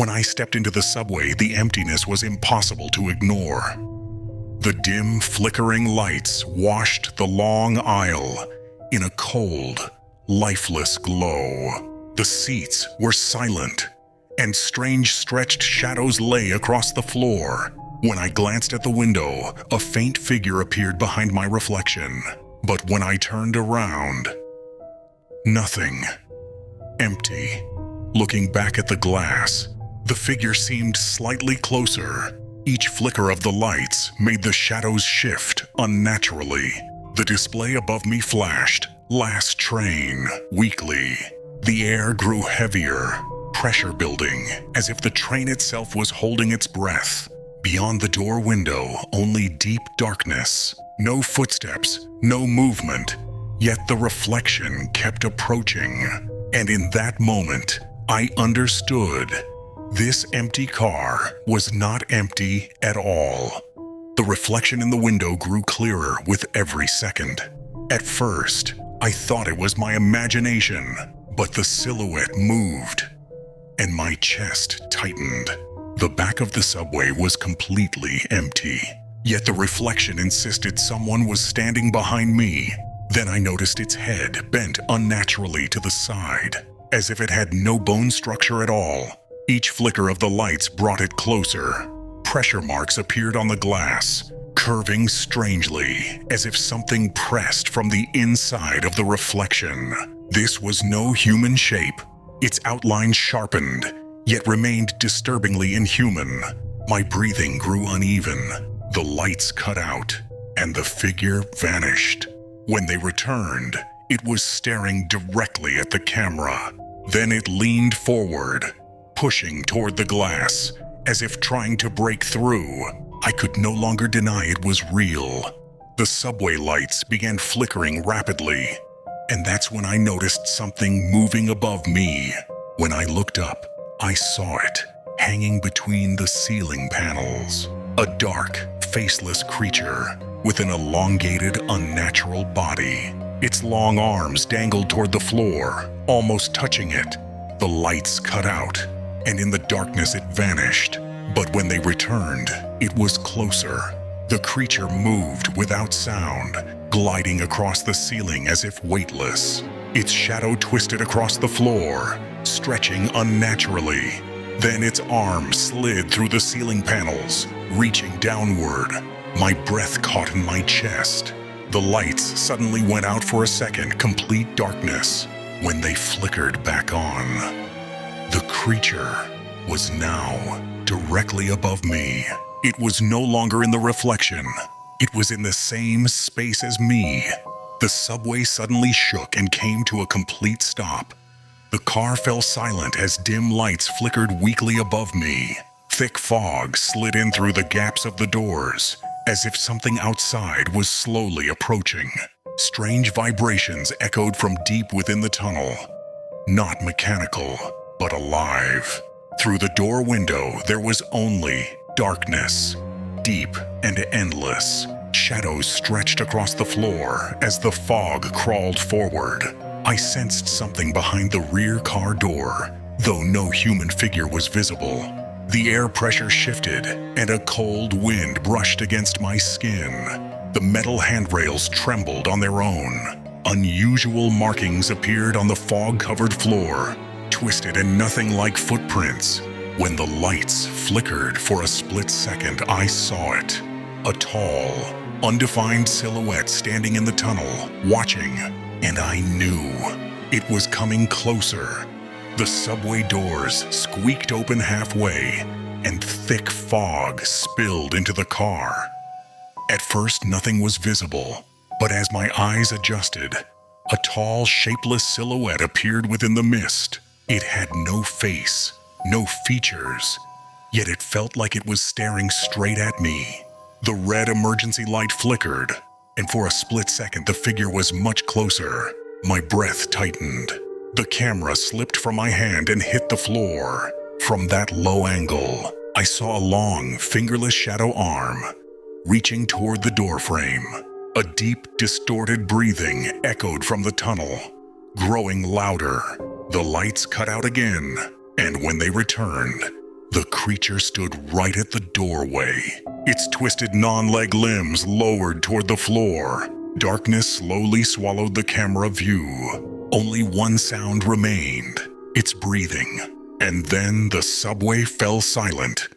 When I stepped into the subway, the emptiness was impossible to ignore. The dim, flickering lights washed the long aisle in a cold, lifeless glow. The seats were silent, and strange stretched shadows lay across the floor. When I glanced at the window, a faint figure appeared behind my reflection. But when I turned around, nothing. Empty. Looking back at the glass, the figure seemed slightly closer. Each flicker of the lights made the shadows shift unnaturally. The display above me flashed, "Last train," weakly. The air grew heavier, pressure building, as if the train itself was holding its breath. Beyond the door window, only deep darkness. No footsteps, no movement, yet the reflection kept approaching. And in that moment, I understood. This empty car was not empty at all. The reflection in the window grew clearer with every second. At first, I thought it was my imagination, but the silhouette moved, and my chest tightened. The back of the subway was completely empty, yet the reflection insisted someone was standing behind me. Then I noticed its head bent unnaturally to the side, as if it had no bone structure at all. Each flicker of the lights brought it closer. Pressure marks appeared on the glass, curving strangely, as if something pressed from the inside of the reflection. This was no human shape. Its outline sharpened, yet remained disturbingly inhuman. My breathing grew uneven. The lights cut out, and the figure vanished. When they returned, it was staring directly at the camera. Then it leaned forward, pushing toward the glass, as if trying to break through. I could no longer deny it was real. The subway lights began flickering rapidly, and that's when I noticed something moving above me. When I looked up, I saw it, hanging between the ceiling panels. A dark, faceless creature with an elongated, unnatural body. Its long arms dangled toward the floor, almost touching it. The lights cut out, and in the darkness it vanished. But when they returned, it was closer. The creature moved without sound, gliding across the ceiling as if weightless. Its shadow twisted across the floor, stretching unnaturally. Then its arm slid through the ceiling panels, reaching downward. My breath caught in my chest. The lights suddenly went out for a second, complete darkness. When they flickered back on, the creature was now directly above me. It was no longer in the reflection. It was in the same space as me. The subway suddenly shook and came to a complete stop. The car fell silent as dim lights flickered weakly above me. Thick fog slid in through the gaps of the doors, as if something outside was slowly approaching. Strange vibrations echoed from deep within the tunnel. Not mechanical, but alive. Through the door window, there was only darkness, deep and endless. Shadows stretched across the floor as the fog crawled forward. I sensed something behind the rear car door, though no human figure was visible. The air pressure shifted, and a cold wind brushed against my skin. The metal handrails trembled on their own. Unusual markings appeared on the fog-covered floor, twisted and nothing like footprints. When the lights flickered for a split second, I saw it. A tall, undefined silhouette standing in the tunnel, watching, and I knew it was coming closer. The subway doors squeaked open halfway, and thick fog spilled into the car. At first, nothing was visible, but as my eyes adjusted, a tall, shapeless silhouette appeared within the mist. It had no face, no features, yet it felt like it was staring straight at me. The red emergency light flickered, and for a split second the figure was much closer. My breath tightened. The camera slipped from my hand and hit the floor. From that low angle, I saw a long, fingerless shadow arm reaching toward the doorframe. A deep, distorted breathing echoed from the tunnel, growing louder. The lights cut out again, and when they returned, The creature stood right at the doorway, its twisted non-leg limbs lowered toward the floor. Darkness slowly swallowed the camera view. Only one sound remained, its breathing. And then the subway fell silent,